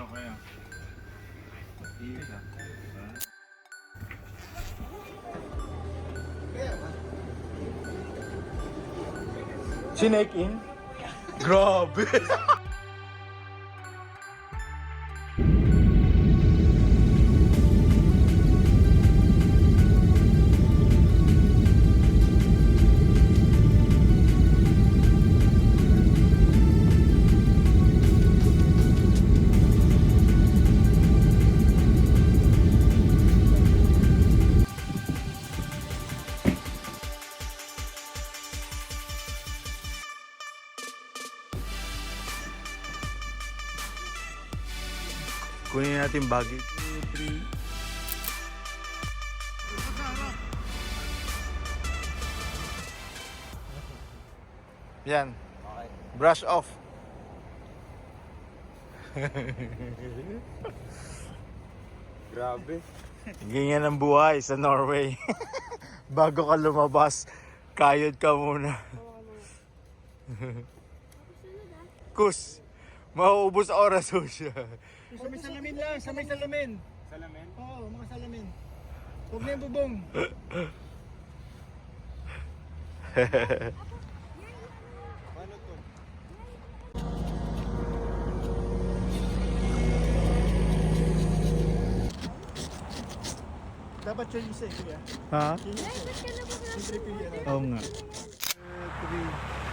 kaya. Isa. Snake in? Grabe! Kunin natin baggage. 2, 3. Yan. Okay. Brush off. Grabe. Ganyan ang buhay sa Norway. Bago ka lumabas, kayod ka muna. Kus, mauubos oras ho siya. Sa may salamin lang, sa may salamin. Salamin? Oo, mga salamin. Huwag na yung bubong. Paano to? Dapat yun isa eh, kuya. Ha? Yun isa. Siyempre kuya. Oo nga. 3.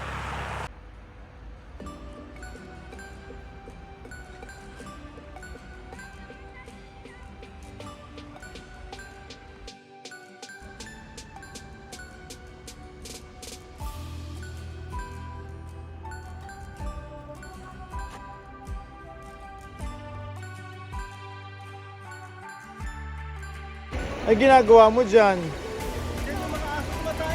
Ay, ginagawa mo dyan? Yan yung mga aso kumatay.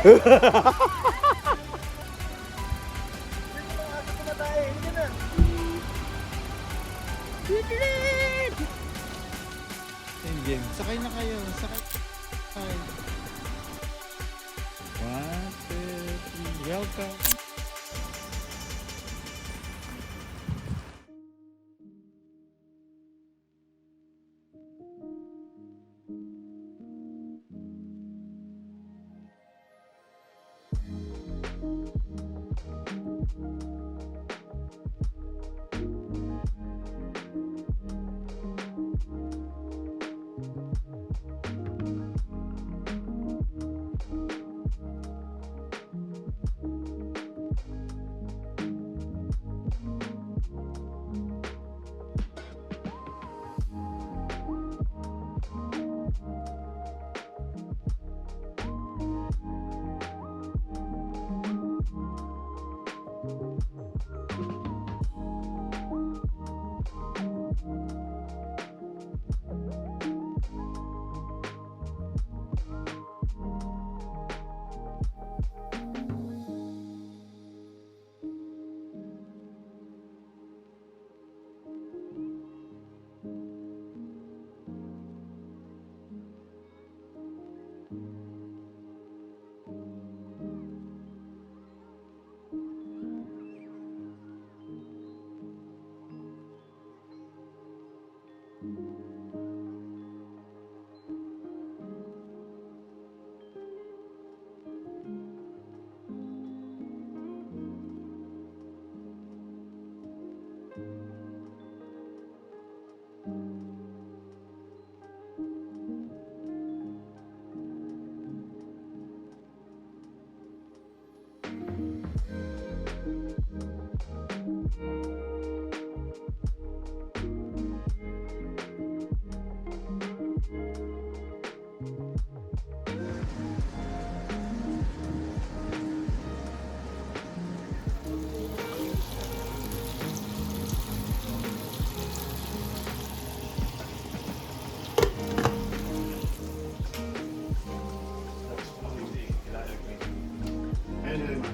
Yan yung mga aso kumatay. Hindi na. Game. Sakay na kayo. Sakay. 1, 2, 3. Welcome.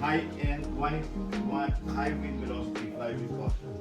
High and high wind velocity, fly with caution.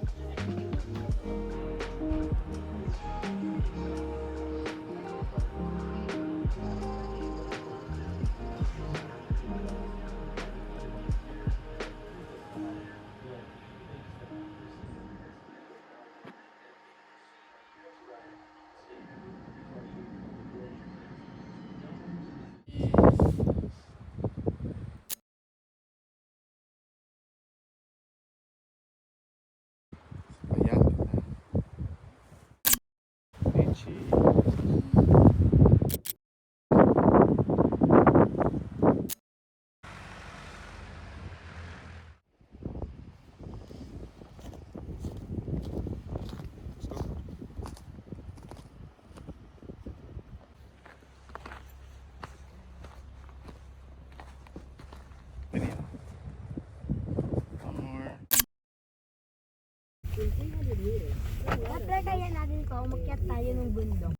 bundok.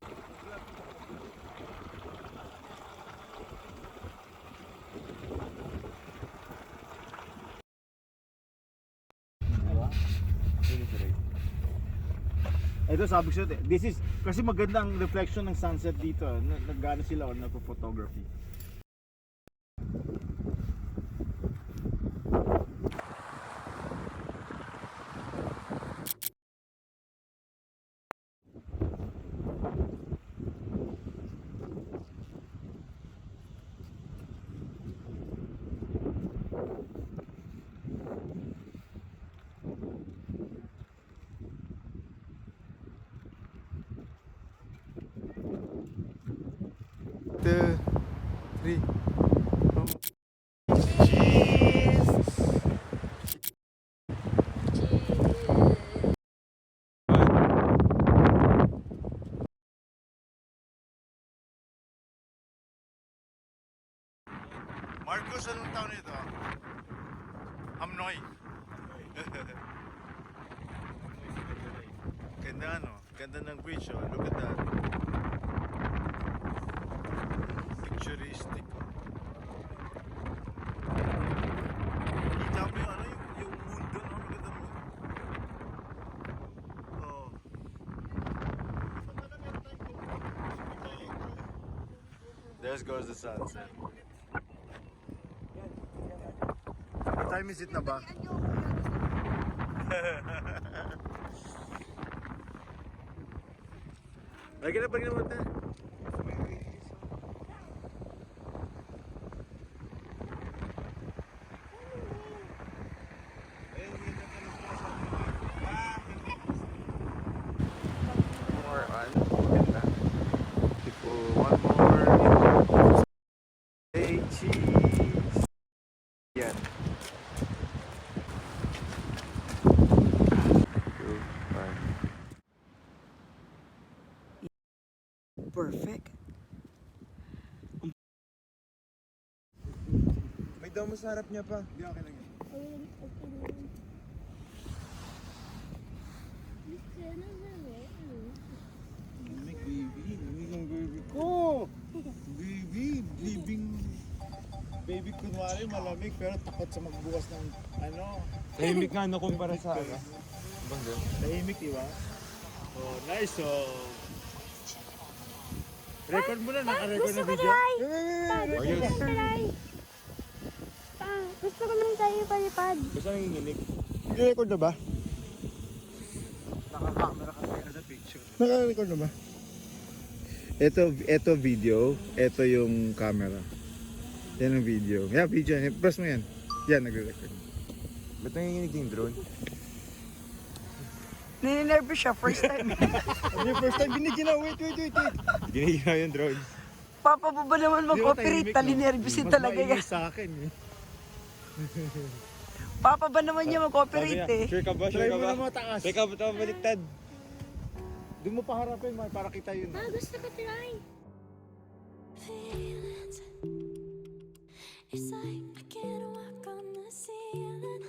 Ito sabi ko sa'yo, this is, kasi maganda ang reflection ng sunset dito. Nag-ano sila o nagpo-photography. Two, three. Marcos, anong taon ito? Hamnoy. Ganda ano? Ganda ng bridge oh. Look at that. Picturistic. Kita mo yung ano, yung moon doon. Oh, look at the moon. Oh. There goes the sunset. What time is it na ba? Balik na muna. More on. Ganda. One more. Hey, cheese. Yan. Perfect. May damo sa harap niya pa. Hindi okay lang yan. Lamig, baby. Lamig ang baby ko. Baby, living. Baby kunwari malamig pero takot sa magbukas ng ano. Tahimik nga na kumpara sa ano. Tahimik, di ba? Oh, nice. Oh. Record mo na, naka-record na video. Gusto ko try. Gusto ko nang tayo palipad. Gusto nanginginig. Naka-record na ba? Naka-camera ka sa picture. Naka-record na ba? Ito video, ito yung camera. Yan ang video. Yeah, video. Press mo yan. Yan, nagre-record. Ba't nanginginig yung drone? Nininervous siya, first time. Ano yung first time binigyan na? Wait. Giniginaw yung drone. Papa ba naman mag-operate? Talinervousin talaga yan. Mas sa akin eh. Papa ba naman niya mag-operate eh? Sure ka ba? Try Sure ka mo ba? na mataas. Teka, ba't ako baliktad? Doon mo paharapin para kita yun. Gusto ko try. Feelings. It's like I can't walk on the ceiling.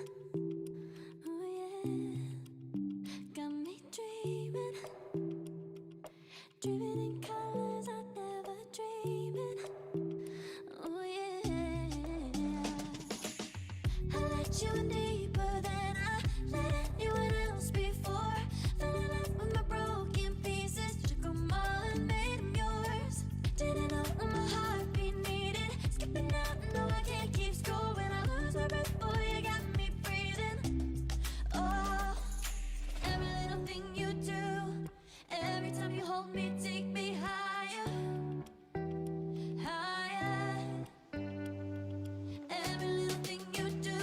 Oh yeah, got me dreaming, dreaming in colors I never dreamed in. Oh yeah, I let you in deeper than I let anyone else before. Fell in love with my broken pieces, took 'em all and made 'em yours. Didn't know my heartbeat needed skipping out. No, I can't keep score when I lose my breath. Boy, you got me breathing. Oh, every little thing you do, every time you hold me, take me higher, higher. Every little thing you do,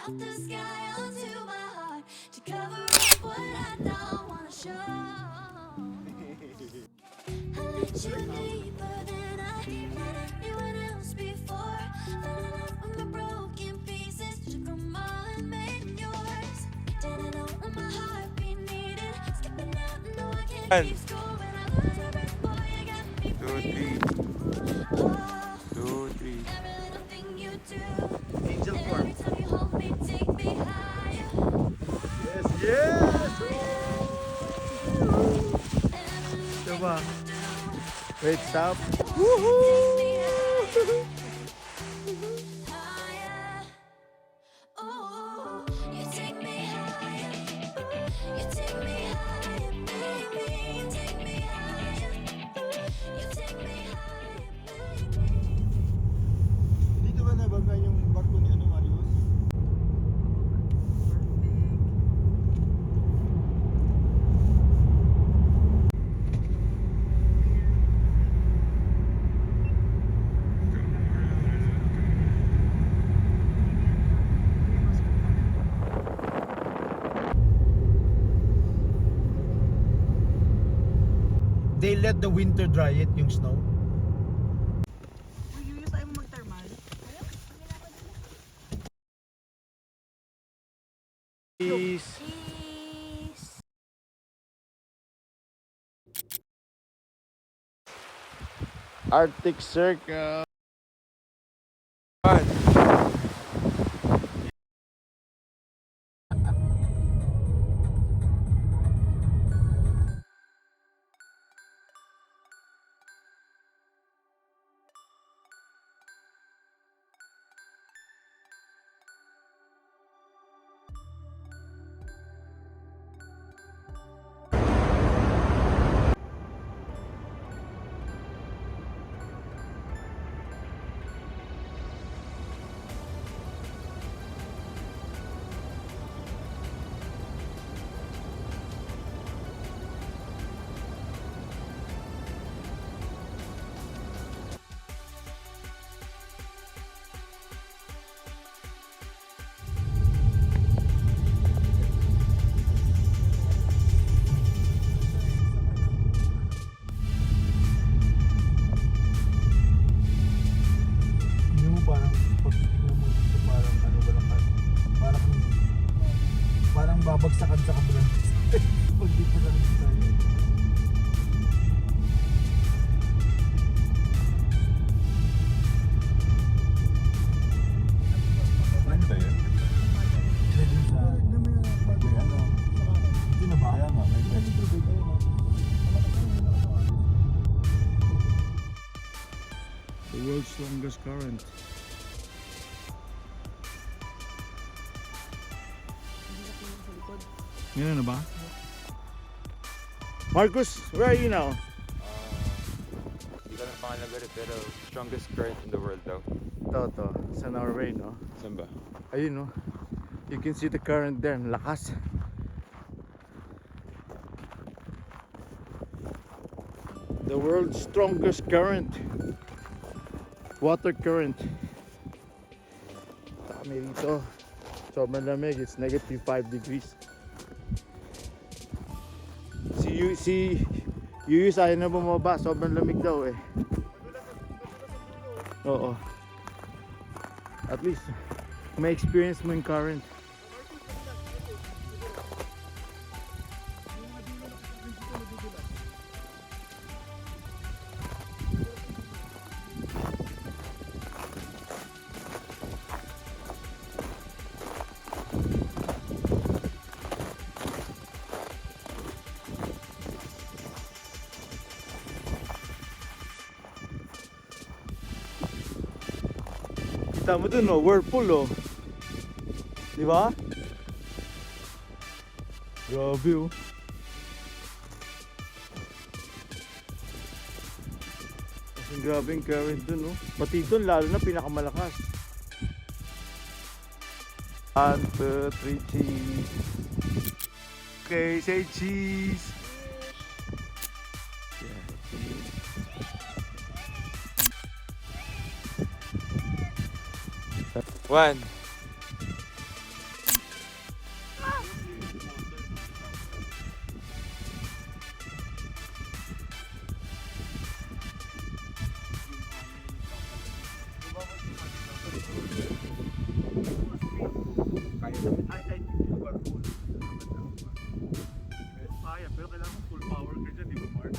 out the sky onto my heart to cover up what I don't wanna show. I let you deeper than I let anyone else before. Fell in love with my broken pieces, took them all and made them yours. Didn't know what my heart be needed. Skipping out, no I can't keep score. When I lose my breath, boy, you got me 2, 3. oh, 2, 3. every little thing you do. Angel And form. every time you hold me, take me higher. Yes, yes! Diba? Wait, stop. Dito ba nabaga yung barko ni ano, Marius? They let the winter dry it, yung snow. Uy, tayo mo mag-thermal. Peace. Arctic Circle. Yung parang pagtitignan mo dito parang ano walang parang babagsakan sa kabilang pag dito lang tayo. Ano ba yun? Pwede sa may ano ito na ba? Kaya nga may pwede. The world's longest current. Yan na ba? Marcus, where are you now? Hindi ko lang pangalan pero strongest current in the world daw. Ito, sa Norway, no? Saan ba? Ayun, no? You can see the current there, ang lakas. The world's strongest current. Water current. Dami rito. Sobrang lamig, it's -5 degrees. Si Yuyus ayaw na bumaba, sobrang lamig daw eh. Oo. At least, may experience mo yung current. Kita mo dun, oh, whirlpool, oh. Di ba? Grabe, oh. Kasing grabe yung current dun, oh. Pati dun, lalo na pinakamalakas. 1, 2, 3, cheese. Okay, say cheese. Yeah, cheese. One. kaya namin. Ay, powerful. Kaya, pero kailangan full power ka dyan, di ba, Mark?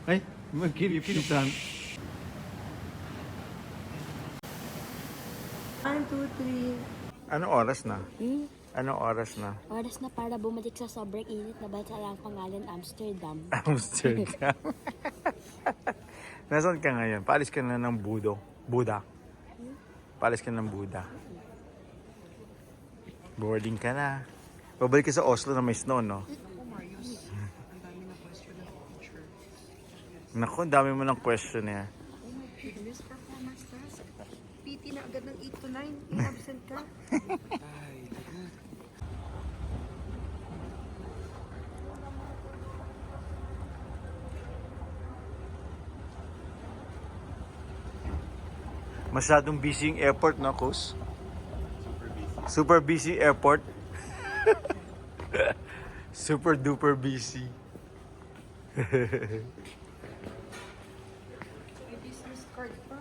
Ay, magkikita. 1, 2, 3. Anong oras na? Anong oras na? Oras na para bumalik sa sobrang init na bansa lang pangalan Amsterdam. Amsterdam. Nasaan ka ngayon? Paalis ka na ng Buda. Paalis ka ng Buda. Boarding ka na. Babalik ka sa Oslo na may snow, no? Naku, ang dami mo ng question eh. Miss Performance Task. PT na agad ng 8 to 9. I-absent ka. Masyadong busy yung airport, no, Kus? Super busy airport. Super duper busy. May business card pa.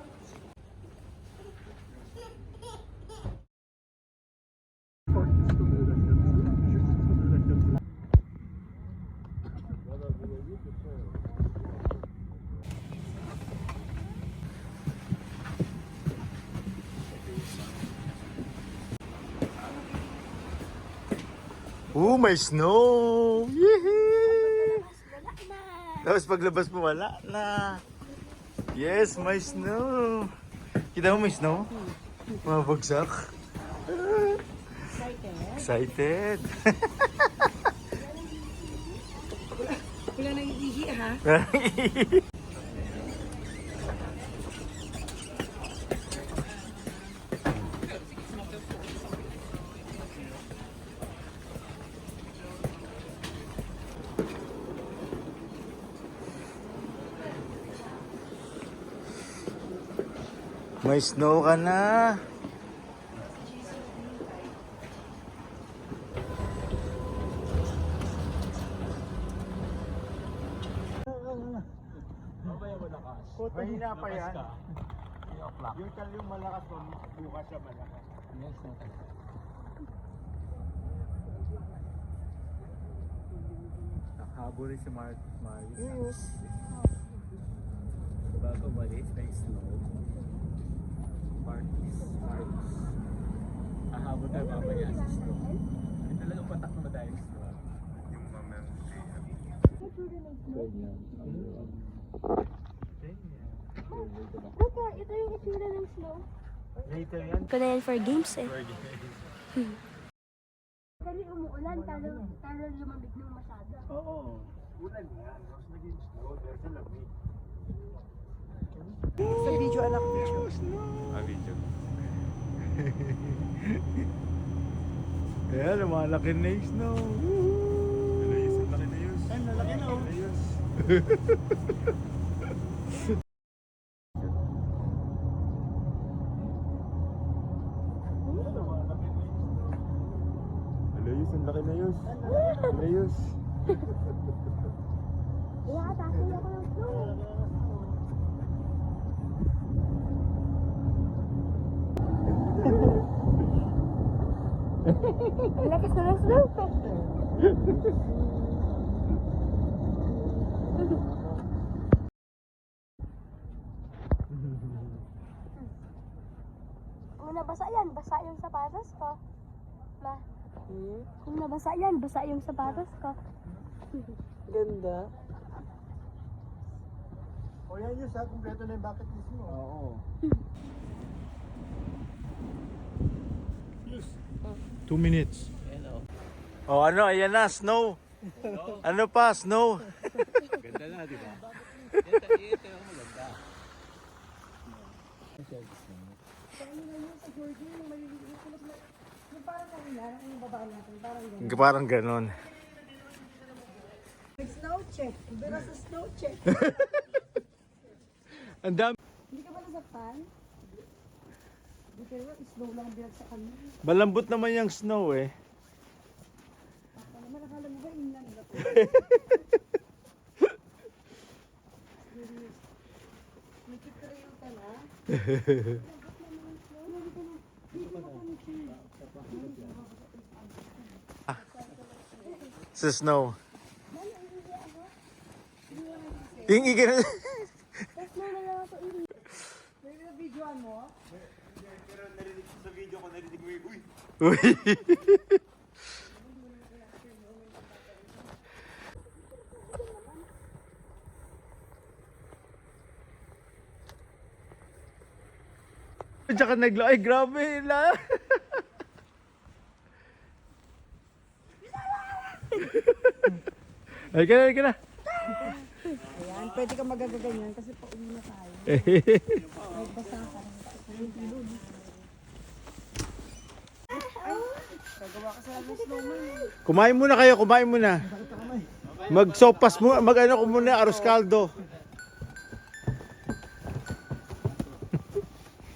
Oh, may snow! Yehey! Wala na. Tapos paglabas mo, wala na. Yes, may snow. Kita mo may snow? Mabagsak. Excited. Wala nang ihi ha. May snow ka na. Mahina pa yan. Yung talyong malakas, bukas siya malakas. Nakahabol si Marius. Yes. Bago malis, may snow. Marcus. Ahabol tayo mamaya sa snow. Hindi talagang patak na madayos snow. Yung mamaya Papa, ito yung itsura ng snow. Later yan. Ito na yan for games eh. Dali umuulan, talo lumamig ng masyado. Oo. Ulan yan. Tapos naging snow. Dahil sa lamig. Sa video anak video. Video. Ayan, lumalaki na yung snow. Layos, ang laki na yun. Ay, nalaki na. Layos. Layos, ang laki na yun. Layos. Kaya takot ako ng snow. Ang lakas na ng snow. Kung nabasa yan, basa yung sapatos ko. Ma. Kung nabasa yan, basa yung sapatos ko. Ganda. O yan yun, sa kumpleto na yung bucket list mo. Oo. 2 minutes. Oh, ano, ayan na, snow. Ano pa, snow? Ganda na, di ba? Ito yung maganda. Parang ganon. Snow check. Pero sa snow check. Ang dami. Hindi ka ba nasaktan? Hindi ka naman, snow lang ang binagsak kami. Malambot naman yung snow eh. Naman akala mo ba inland na po? Nagkikrayong ka na? Sa snow. Hingi ka na. May na-videoan mo? Pero narinig ko sa video ko, narinig mo yung, uy! Uy. Tsaka naglo, ay grabe na. Ay ka na, ay ka na. Ayan, pwede ka magagaganyan kasi pauwi na tayo. Nagbasa ka ng Gagawa ka sa snowman. Kumain muna kayo, kumain muna. Mag-sopas mo, mag-ano ko muna, arroz caldo.